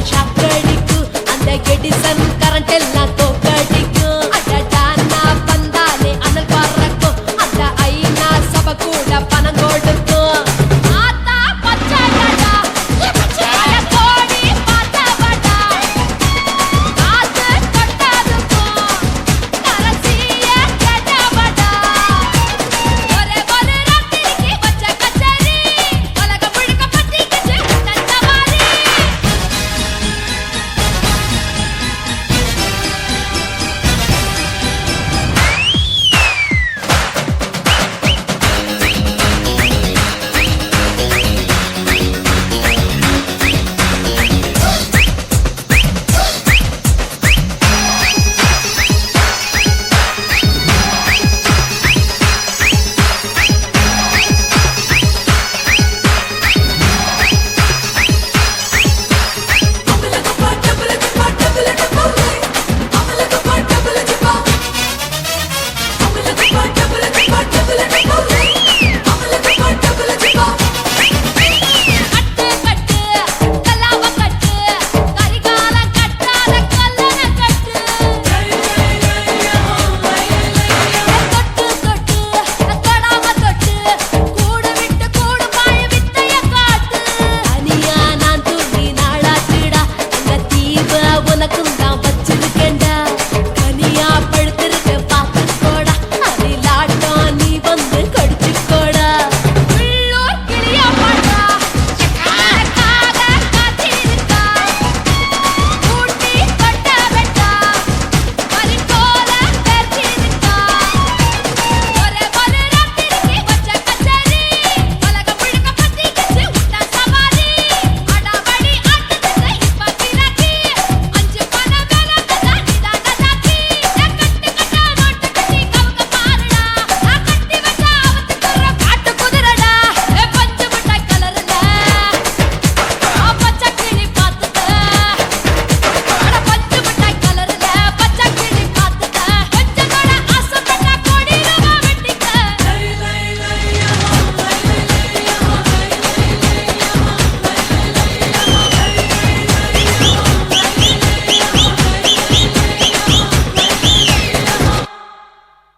ஷாக்கடிக்கும் அந்த Edison current எல்லாம் தோக்கடிக்கும் அடடா நான் வந்தாலே அனல் பறக்கும் அந்த ஐநா சபை கூட பணம் கொடுக்கும் ஆத்தா பச்சையடா கோடி பார்த்தவடா காசு கொட்டதுக்கும் கரசிய கேட்டவடா ஒரே ஒரு ராத்திரிக்கு வச்ச கச்சேரி உலக முழுக்க பத்திக்கிச்சு தந்தவாரி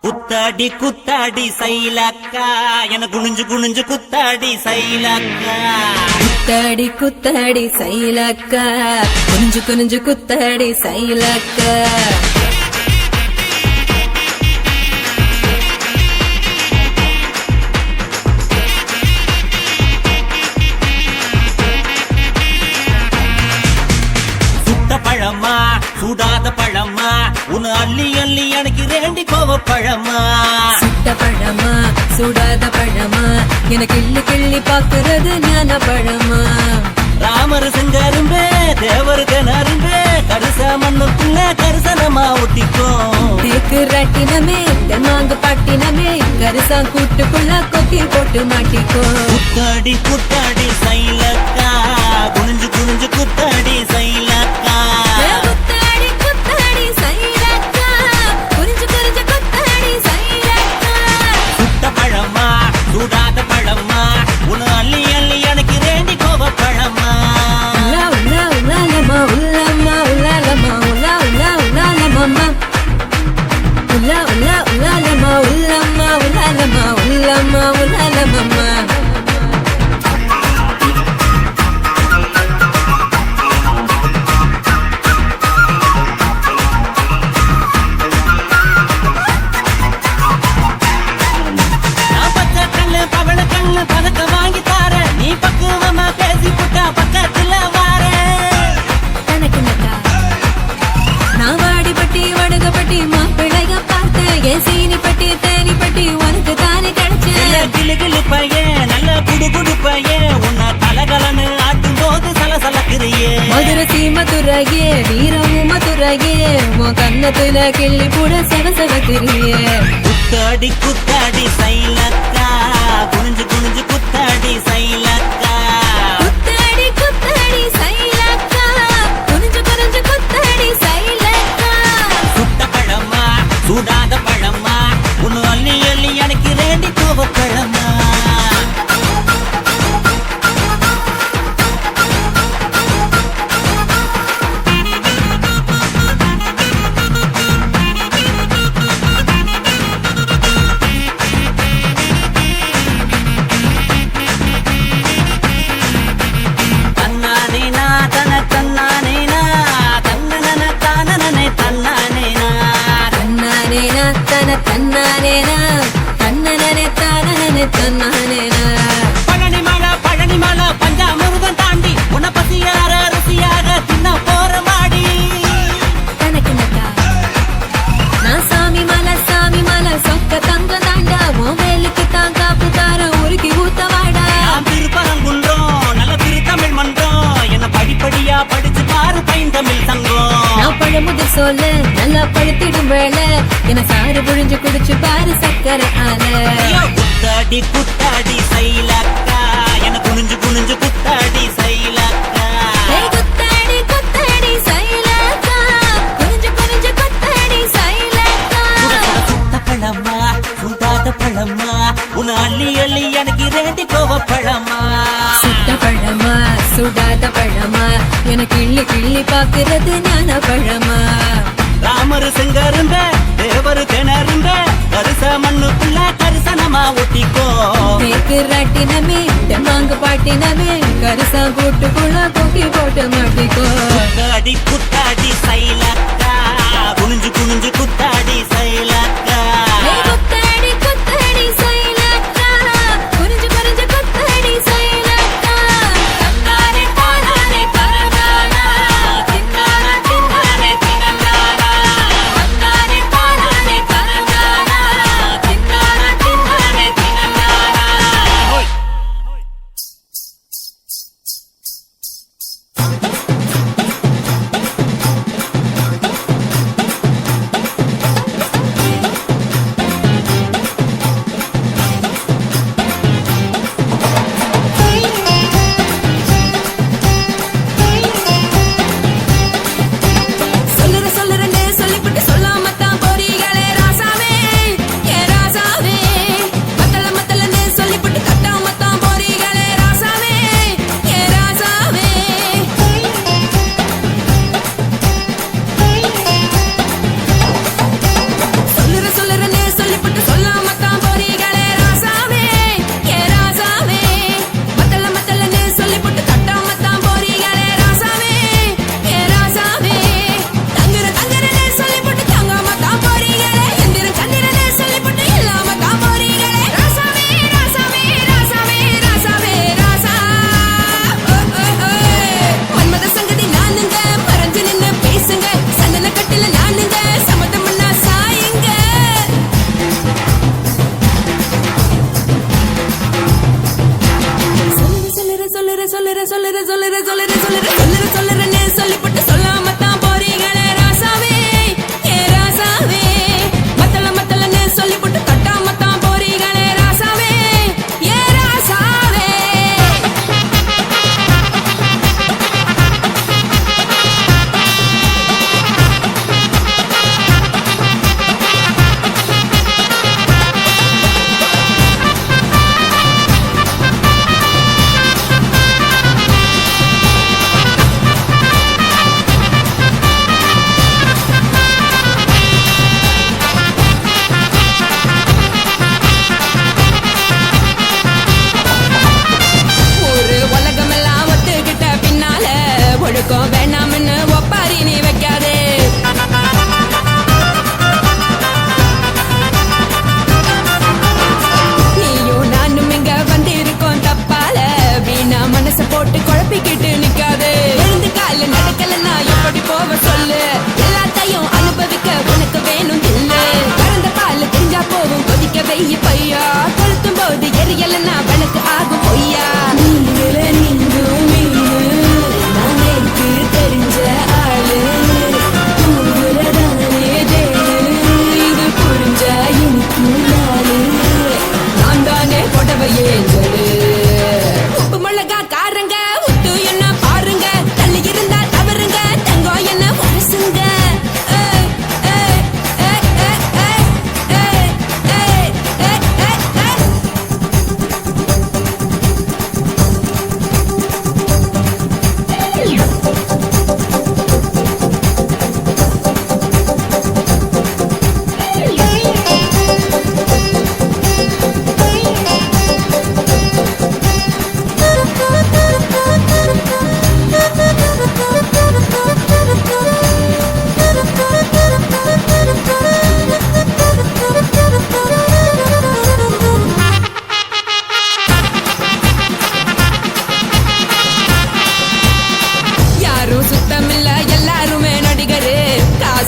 குத்தாடி குத்தாடி சைலக்கா என குனிஞ்சு குனிஞ்சு குத்தாடி சைலக்கா குத்தாடி குத்தாடி சைலக்கா குனிஞ்சு குனிஞ்சு குத்தாடி சைலக்கா சுட்ட பழமா சுடாத பழமா உன் அள்ளி அள்ளி எனக்கு ரெண்டி கோவ பழமா சுட்ட பழமா சுடாத பழமா எனக்கு கிள்ளி கிள்ளி பாக்குறது ஞான பழமா ராமர் செங்கரும்பே தேவர் கனரும்பே கருச மண்ணுக்குள்ள கரிசனமா ஒட்டிக்கும் தேக்கு ராட்டினமே தென்மாங்கு பாட்டினமே கரிசா கூட்டுக்குள்ள கொத்தி போட்டு மாட்டிக்கோ குத்தாடி குத்தாடி சைலக்கா குனிஞ்சு குனிஞ்சு குத்தாடி சைலக்கா குத்தாடி குத்தாடி சைலக்கா குனிஞ்சு குனிஞ்சு குத்தாடி சைலக்கா சுட்ட பழமா சுடாத பழமா உன் அள்ளி அள்ளி எனக்கு ரெண்டி கோவ பழமா உலா உலா உலாலமா உலாமா உலாலமா உலா உலா உலாலமா உலா உலா உலாலமா உலாமா உலாலமா உலாமா உலாலமா நான் பச்சை கண்ணு பவள கண்ணு பதக்க வாங்கி தார நீ பக்குவமா பேசி புட்டா பக்கத்துல வார தனக்கு நட்டா நான் வாடிப்பட்டி வடுகப்பட்டி மாப்பிள்ளைக பார்த்தேன் என் சீனி பட்டி தேனி பட்டி உனக்கு தானே கிடைச்சேன் கிளு கிளு பையன் நல்ல குடு குடு பையன் உன்னை கலகலன்னு ஆட்டும் போது சலசலக்குறியே மதுரை சீமதுரையே வீரமு மதுரையே உன் கண்ணத்துல கிள்ளி கூட சவசவத்திரியே குத்தாடி குத்தாடி சைலக்கா குனிஞ்சு குனிஞ்சு குத்தாடி சைலக்கா குத்தாடி குத்தாடி சைலக்கா குனிஞ்சு குனிஞ்சு குத்தாடி சைலக்கா சுட்ட பழமா சுடாத பழமா உன் அள்ளி அள்ளி எனக்கு ரெண்டி கோவ பழமா தன்னானே பழனி மலை பஞ்சாமிருதம் தாண்டி உன பசியார ருசியாக தின்ன போற மாடி தனக்கு நட்டா நான் சாமி மலை சொக்க தங்க தாண்டா உன் வேலுக்கு தான் காப்பு தார உருக்கி ஊத்தவாடா நான் திருப்பரங்குன்றோம் நல்ல திருத்தமிழ் மன்றம் என்ன படிப்படியா படிச்சு பாரு பைந்தமிழ் சங்கம் நான் பழமுதிர் சொல்ல நல்லா பழுத்திடும் வேளை என சாறு புழிஞ்சு குடிச்சு பாரு சக்கரை ஆல குத்தாடி குத்தாடி சைலக்கா என குனிஞ்சு குனிஞ்சு குத்தாடி சைலக்கா குத்தாடி குத்தாடி சைலக்கா குனிஞ்சு குனிஞ்சு குத்தாடி சைலக்கா சுத்த பழமா சுடாத பழமா உன் அள்ளி அள்ளி எனக்கு ரெண்டு கோவ பழமா சுட்ட பழமா சுடாத பழமா எனக்கு கிள்ளி கிள்ளி பாக்குறது ஞான பழமா ராமரு செங்கருந்த தேவரு திணறுந்த கருச மண்ணுக்குள்ள கரிசனமா ஒட்டிக்கோ தேக்கு ராட்டினமே தெம்மாங்கு பாட்டினமே கரிசா கூட்டுக்குள்ள தூக்கி போட்டு மாட்டிக்கோ குத்தாடி குத்தாடி சைலக்கா குனிஞ்சு குனிஞ்சு குத்தாடி சைலக்கா குத்தாடி குத்தாடி சைலக்கா குனிஞ்சு குனிஞ்சு குத்தாடி சைலக்கா தன்னாரே தானாரே தரதானா தின்னாரே தின்னாரே தின்னாரா தன்னாரே தானாரே தரதானா தின்னாரே தின்னாரே தின்னாரா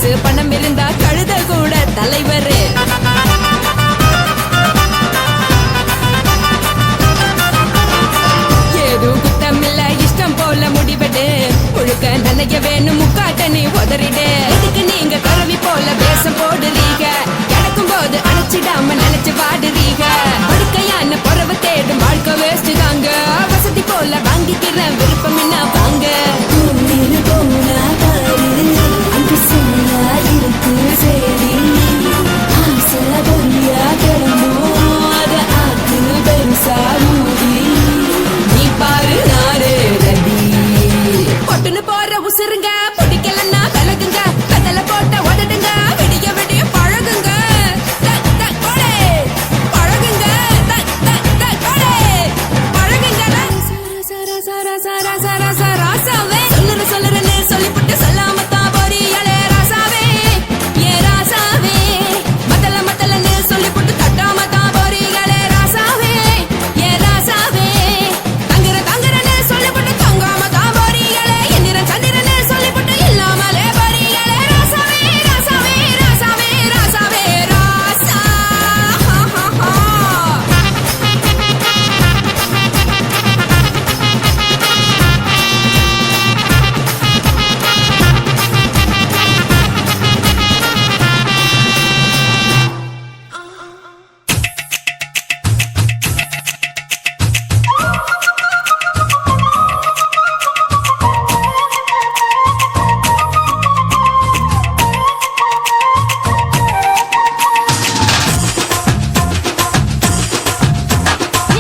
காசு பணம் இருந்தா கழுத கூட தலைவர். ஏதும் குத்தமில்ல இஷ்டம் போல முடிவெடு. முழுக்க நனைய வேணும் முக்காட்ட நீ உதறிடு. இதுக்கு நீங்க கரவி போல வேஷம் போடுறீங்க. கிடக்கும் போது அணைச்சிடாம நினைச்சு வாடுறீங்க. படுக்கையான பொறவை தேடும் வாழ்க்கை வேஸ்ட் தாங்க. வசதி போல வாங்கிக்கிற விருப்பம் என்ன வாங்க. நீ பாரு நாடு ரெடி. பொட்டுன்னு போற உசுருங்க பிடிக்கலன்னா விலகுங்க. கதல போட்ட உதடுங்க விடிய விடிய பழகுங்க. பழகுங்க பழகுங்க. ராசாவே சொல்லுறேன்னு சொல்லிவிட்டு சொல்லாமத்தான் போறியாளே ராசாவே. ஏ ராசாவே மத்தலன்னு சொல்லிவிட்டு தட்டாமத்தான் போறியாளே ராசாவே. ஏ ராசாவே தங்குறன்னு சொல்லிவிட்டு தங்காமத்தான் போறியாளே. எந்திரன் சந்திரன்னு சொல்லிவிட்டு இல்லாமலே போறியாளே ராசாவே. ராசாவே ராசாவே ராசாவே ராசா.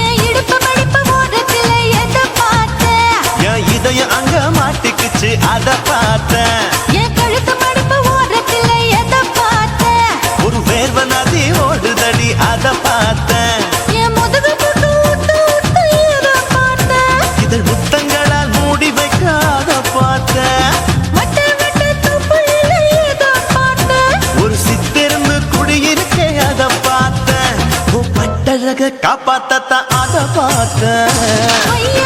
என் இடுப்பு மடிப்பு ஓரத்துல எதை பார்த்தேன்? என் இதயம் அங்க மாட்டிக்குச்சு அத பார்த்தேன். என் கழுத்து மடிப்பு ஓரத்துல எதை பார்த்தேன்? ஒரு வேர்வ நதி ஓடுதடி அத பார்த்தேன். என் முதுகு போட்டு ஊத்து ஊத்து எதை பார்த்தேன்? இதழ் முத்தங்களால் மூடி வைக்க அத பார்த்தேன். வட்ட வட்ட தொப்புளில எதை பார்த்தேன்? ஒரு சித்திருந்து குடியிருக்கே அத பார்த்தேன். உன் பட்டழக காப்பாத்தத்தான் அத பார்த்தேன். ஐயா